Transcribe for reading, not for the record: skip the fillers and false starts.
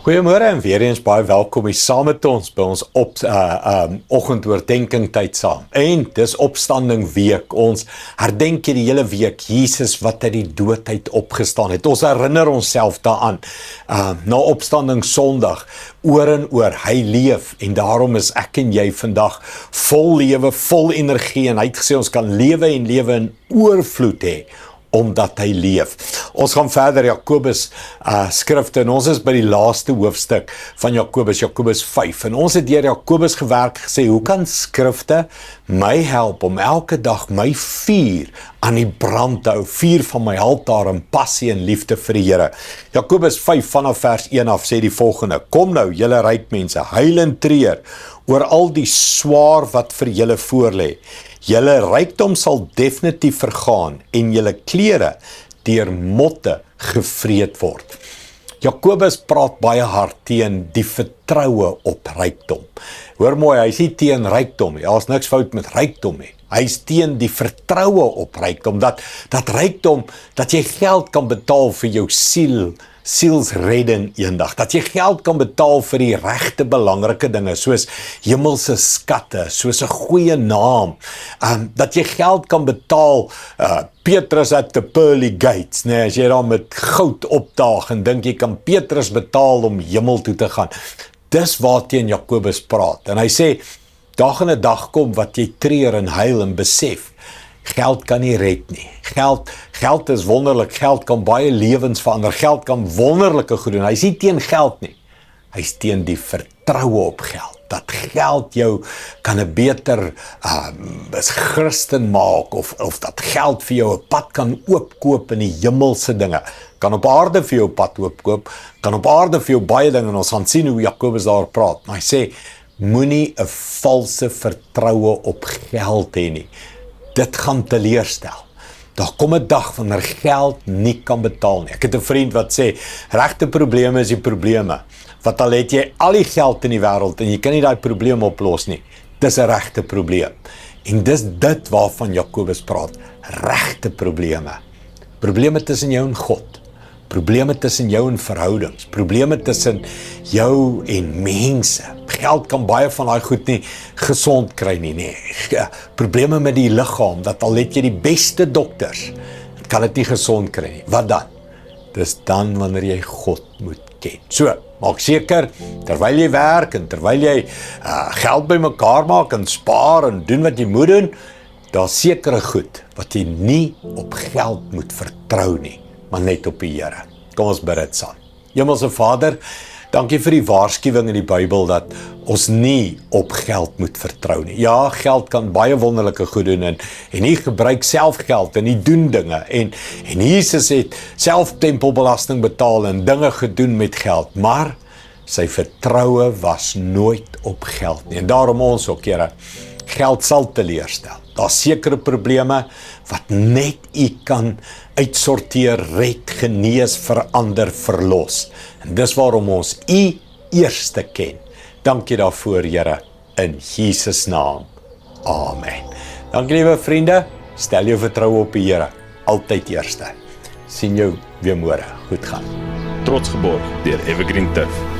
Goeiemôre en weer eens baie welkom hier saam met ons by ons oggendoordenkings tyd saam. En dis opstanding week. Ons herdenk die hele week Jesus wat uit die dood uit opgestaan het. Ons herinner onsself daaraan. Na opstanding Sondag oor en oor, hy leef en daarom is ek en jy vandag vol lewe, vol energie en hy het gesê ons kan lewe en lewe in oorvloed hê omdat hy leef. Ons gaan verder Jakobus skrifte en ons is by die laaste hoofstuk van Jakobus 5 en ons het deur Jakobus gewerk gesê, hoe kan skrifte my help om elke dag my vuur aan die brand te hou, vuur van my altaar en passie en liefde vir die Here. Jakobus 5 vanaf vers 1 af sê die volgende: Kom nou, julle ryk mense, huil en treur oor al die swaar wat vir julle voorlê. Julle rykdom sal definitief vergaan en julle klere deur motte gevreet word. Jakobus praat baie hard teen die vertroue op rykdom. Hoor mooi, hy is nie teen rykdom nie. Daar's niks fout met rykdom nie. Hy is teen die vertroue op rykdom, dat rykdom, dat jy geld kan betaal vir jou sielsredding eendag, dat jy geld kan betaal vir die regte belangrike dinge, soos hemelse skatte, soos 'n goeie naam, dat jy geld kan betaal, Petrus at the pearly gates, nee, as jy daar met goud opdaag en dink jy kan Petrus betaal om hemel toe te gaan. Dis waarteen Jakobus praat, en hy sê, daar gaan 'n dag kom wat jy treur en huil en besef, geld kan nie red nie. Geld is wonderlik, geld kan baie lewens verander, geld kan wonderlike goed doen. Hy is nie teen geld nie, hy is teen die vertroue op geld, dat geld jou kan 'n beter Christen maak, of dat geld vir jou 'n pad kan oopkoop in die hemelse dinge, kan op aarde vir jou pad oopkoop, kan op aarde vir jou baie dinge, en ons gaan sien hoe Jakobus daar praat, maar hy sê, moenie 'n valse vertroue op geld hê nie. Dit gaan teleurstel. Daar kom 'n dag wanneer geld nie kan betaal nie. Ek het 'n vriend wat sê, regte probleme is die probleme. Wat al het jy al die geld in die wêreld en jy kan nie daai probleem oplos nie. Dis 'n regte probleem. En dis dit waarvan Jakobus praat. Regte probleme. Probleme tussen jou en God. Probleme tussen jou en verhoudings, probleme tussen jou en mense. Geld kan baie van daai goed nie gesond kry nie. Probleme met die liggaam, dat al het jy die beste dokters, kan dit nie gesond kry nie. Wat dan? Dis dan wanneer jy God moet ken. So, maak seker, terwyl jy werk en terwyl jy geld bymekaar maak en spaar en doen wat jy moet doen, daar's sekere goed wat jy nie op geld moet vertrou nie, maar net op die Here. Kom ons bid dit saam. Hemelse Vader, dankie vir die waarskuwing in die Bybel dat ons nie op geld moet vertrou nie. Ja, geld kan baie wonderlike goed doen en nie gebruik self geld en nie doen dinge. En Jesus het self tempelbelasting betaal en dinge gedoen met geld, maar sy vertroue was nooit op geld nie. En daarom ons ook, Here, geld sal teleurstel. Daar's sekere probleme wat net U kan uitsorteer, red, genees, verander, verlos. En dis waarom ons U eerste ken. Dankie daarvoor, Here, in Jesus naam. Amen. Dankie, liewe vriende. Stel jou vertroue op die Here, altyd eerste. Sien jou weer môre. Goed gaan. Trots geborg deur Evergreen Turf.